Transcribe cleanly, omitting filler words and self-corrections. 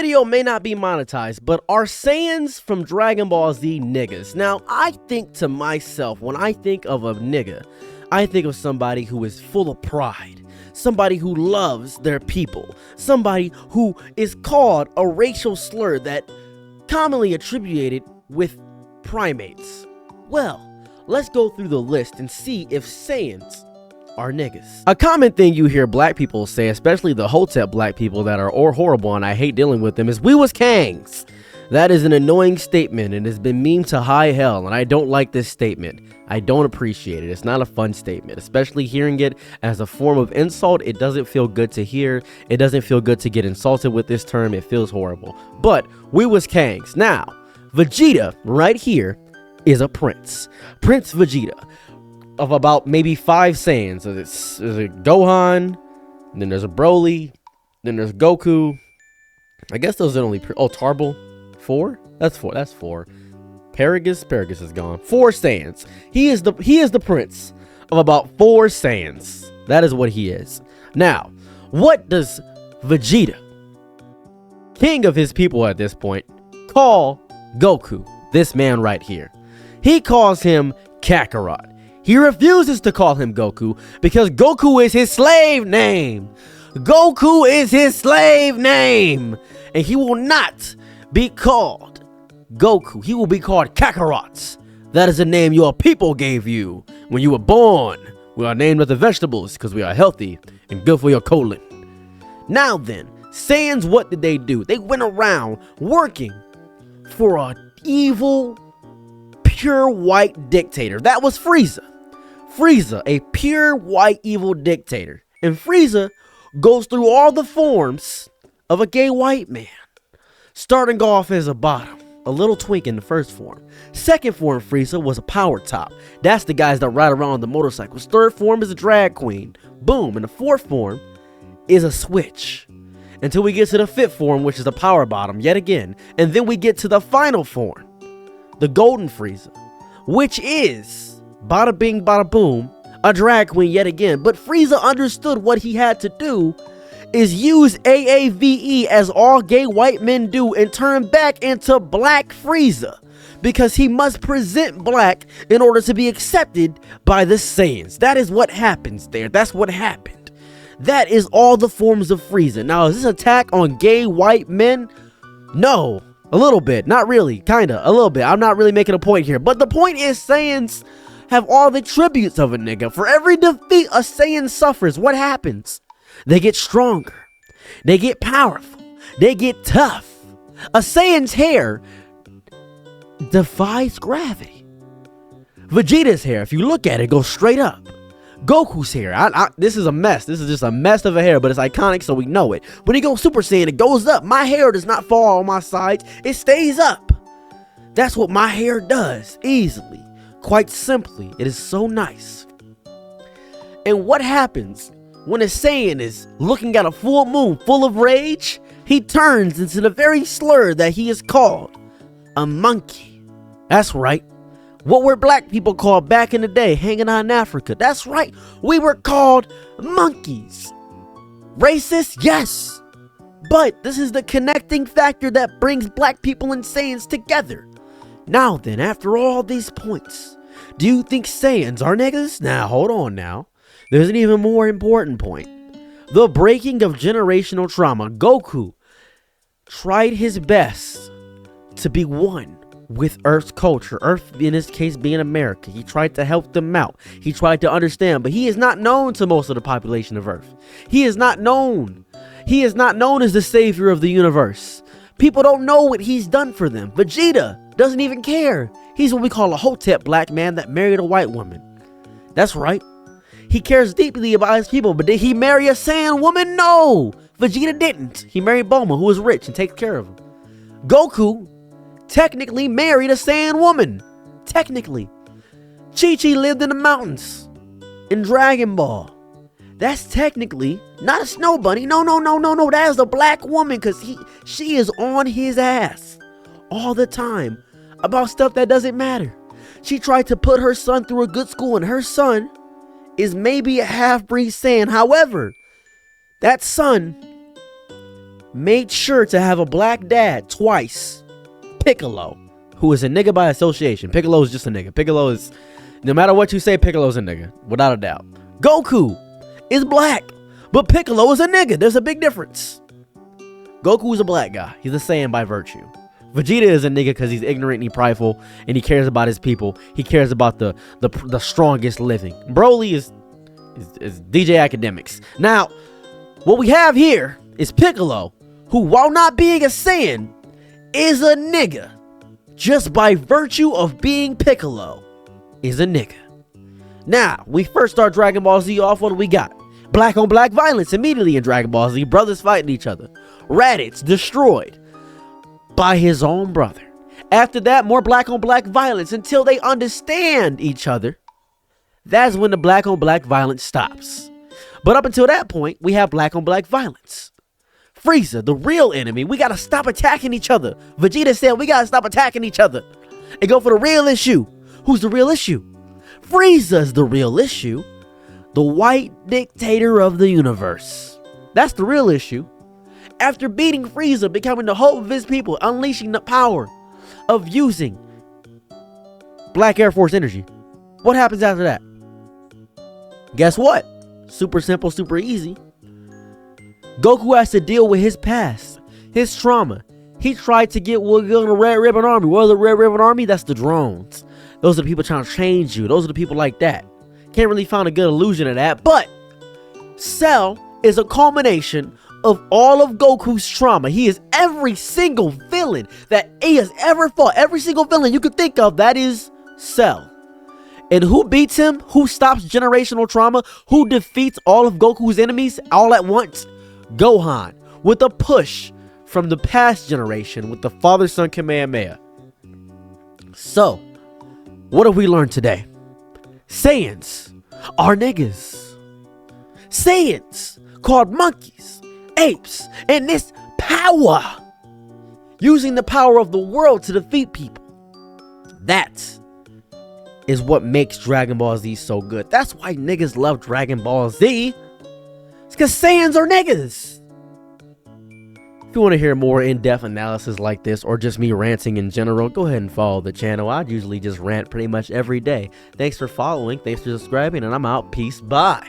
video may not be monetized, but are Saiyans from Dragon Ball Z niggas? Now, I think to myself, when I think of a nigga, I think of somebody who is full of pride, somebody who loves their people, somebody who is called a racial slur that commonly attributed with primates. Well, let's go through the list and see if Saiyans are niggas. A common thing you hear black people say, especially the Hotep black people that are horrible and I hate dealing with them, is "we was Kangs." That is an annoying statement and has been memed to high hell, and I don't like this statement. I don't appreciate it. It's not a fun statement, especially hearing it as a form of insult. It doesn't feel good to hear. It doesn't feel good to get insulted with this term. It feels horrible. But we was Kangs. Now, Vegeta right here is a prince. Prince Vegeta of about maybe 5 Saiyans. There's a Gohan, then there's a Broly, then there's Goku. I guess those are only Tarble. 4? That's 4. Paragus is gone. 4 Saiyans. He is the prince of about 4 Saiyans. That is what he is. Now, what does Vegeta, king of his people at this point, call Goku? This man right here. He calls him Kakarot. He refuses to call him Goku because Goku is his slave name. Goku is his slave name. And he will not be called Goku. He will be called Kakarot. That is the name your people gave you when you were born. We are named after vegetables because we are healthy and good for your colon. Now then, Saiyans, what did they do? They went around working for an evil, pure white dictator. That was Frieza. Frieza, a pure white evil dictator. And Frieza goes through all the forms of a gay white man. Starting off as a bottom, a little twink in the first form. Second form Frieza was a power top. That's the guys that ride around on the motorcycles. Third form is a drag queen. Boom. And the fourth form is a switch. Until we get to the fifth form, which is a power bottom yet again. And then we get to the final form, the golden Frieza, which is bada bing, bada boom, a drag queen yet again. But Frieza understood what he had to do is use AAVE as all gay white men do and turn back into Black Frieza, because he must present black in order to be accepted by the Saiyans. That is what happens there. That's what happened. That is all the forms of Frieza. Now, is this attack on gay white men? No. A little bit. Not really. Kinda. A little bit. I'm not really making a point here. But the point is, Saiyans have all the tributes of a nigga. For every defeat a Saiyan suffers, what happens? They get stronger. They get powerful. They get tough. A Saiyan's hair defies gravity. Vegeta's hair, if you look at it, goes straight up. Goku's hair, this is a mess. This is just a mess of a hair, but it's iconic, so we know it. When he goes Super Saiyan, it goes up. My hair does not fall on my sides. It stays up. That's what my hair does, easily. Quite simply. It is so nice. And what happens when a Saiyan is looking at a full moon full of rage? He turns into the very slur that he is called, a monkey. That's right. What were black people called back in the day, hanging out in Africa? That's right. We were called monkeys. Racist? Yes. But this is the connecting factor that brings black people and Saiyans together. Now then, after all these points, do you think Saiyans are niggas? Now, hold on now. There's an even more important point. The breaking of generational trauma. Goku tried his best to be one with Earth's culture. Earth, in this case, being America. He tried to help them out. He tried to understand, but he is not known to most of the population of Earth. He is not known. He is not known as the savior of the universe. People don't know what he's done for them. Vegeta doesn't even care. He's what we call a Hotep black man that married a white woman. That's right. He cares deeply about his people, but did he marry a Saiyan woman? No. Vegeta didn't. He married Bulma, who was rich and takes care of him. Goku technically married a Saiyan woman. Technically. Chi-Chi lived in the mountains in Dragon Ball. That's technically not a snow bunny. No. That is a black woman, because she is on his ass all the time about stuff that doesn't matter. She tried to put her son through a good school, and her son is maybe a half-breed Saiyan. However, that son made sure to have a black dad twice. Piccolo, who is a nigga by association. Piccolo is just a nigga. Piccolo is, no matter what you say, Piccolo's a nigga, without a doubt. Goku is black, but Piccolo is a nigga. There's a big difference. Goku is a black guy. He's a Saiyan by virtue. Vegeta is a nigga because he's ignorant and he's prideful and he cares about his people. He cares about the strongest living. Broly is DJ Academics. Now, what we have here is Piccolo, who, while not being a Saiyan, is a nigga. Just by virtue of being Piccolo, is a nigga. Now, we first start Dragon Ball Z off. What do we got? Black on black violence immediately in Dragon Ball Z. Brothers fighting each other. Raditz destroyed by his own brother. After that, more black on black violence until they understand each other. That's when the black on black violence stops. But up until that point, we have black on black violence. Frieza, the real enemy, we gotta stop attacking each other. Vegeta said we gotta stop attacking each other and go for the real issue. Who's the real issue? Frieza's the real issue. The white dictator of the universe. That's the real issue. After beating Frieza, becoming the hope of his people, unleashing the power of using Black Air Force energy. What happens after that? Guess what? Super simple, super easy. Goku has to deal with his past, his trauma. He tried to get the Red Ribbon Army. What are the Red Ribbon Army? That's the drones. Those are the people trying to change you. Those are the people like that. Can't really find a good illusion of that. But Cell is a culmination of all of Goku's trauma. He is every single villain that he has ever fought. Every single villain you could think of, that is Cell. And who beats him? Who stops generational trauma? Who defeats all of Goku's enemies all at once? Gohan, with a push from the past generation with the father-son Kamehameha. So, what have we learned today? Saiyans are niggas. Saiyans called monkeys, apes, and this power. Using the power of the world to defeat people. That is what makes Dragon Ball Z so good. That's why niggas love Dragon Ball Z. It's because Saiyans are niggas. If you want to hear more in-depth analysis like this, or just me ranting in general, go ahead and follow the channel. I usually just rant pretty much every day. Thanks for following, thanks for subscribing, and I'm out. Peace, bye.